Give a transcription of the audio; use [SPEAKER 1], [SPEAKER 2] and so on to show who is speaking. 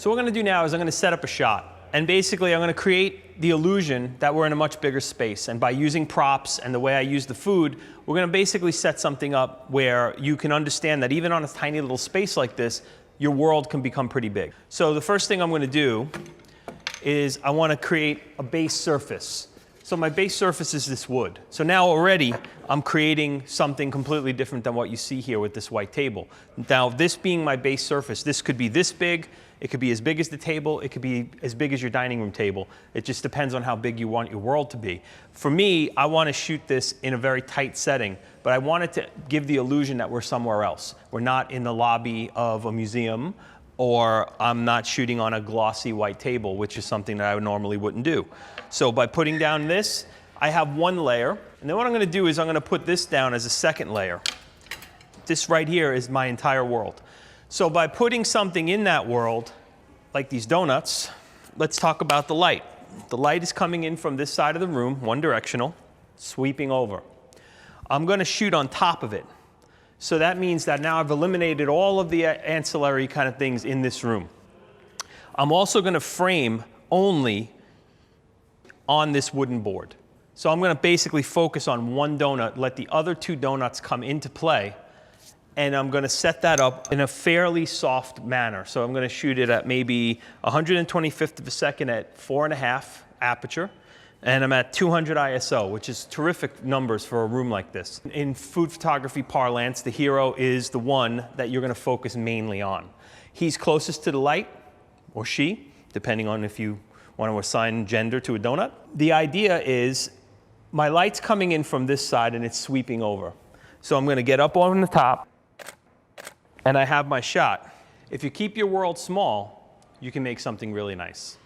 [SPEAKER 1] So what we're going to do now is I'm going to set up a shot. And basically, I'm going to create the illusion that we're in a much bigger space. And by using props and the way I use the food, we're going to basically set something up where you can understand that even on a tiny little space like this, your world can become pretty big. So the first thing I'm going to do is I want to create a base surface. So my base surface is this wood. So now already I'm creating something completely different than what you see here with this white table. Now this being my base surface, this could be this big. It could be as big as the table. It could be as big as your dining room table. It just depends on how big you want your world to be. For me, I want to shoot this in a very tight setting, but I wanted to give the illusion that we're somewhere else. We're not in the lobby of a museum, or I'm not shooting on a glossy white table, which is something that I normally wouldn't do. So by putting down this, I have one layer. And then what I'm going to do is I'm going to put this down as a second layer. This right here is my entire world. So by putting something in that world, like these donuts, let's talk about the light. The light is coming in from this side of the room, one directional, sweeping over. I'm going to shoot on top of it. So that means that now I've eliminated all of the ancillary kind of things in this room. I'm also going to frame only on this wooden board. So I'm going to basically focus on one donut, let the other two donuts come into play, and I'm going to set that up in a fairly soft manner. So I'm going to shoot it at maybe 125th of a second at 4.5 aperture. And I'm at 200 ISO, which is terrific numbers for a room like this. In food photography parlance, the hero is the one that you're going to focus mainly on. He's closest to the light, or she, depending on if you want to assign gender to a donut. The idea is my light's coming in from this side and it's sweeping over. So I'm going to get up on the top, and I have my shot. If you keep your world small, you can make something really nice.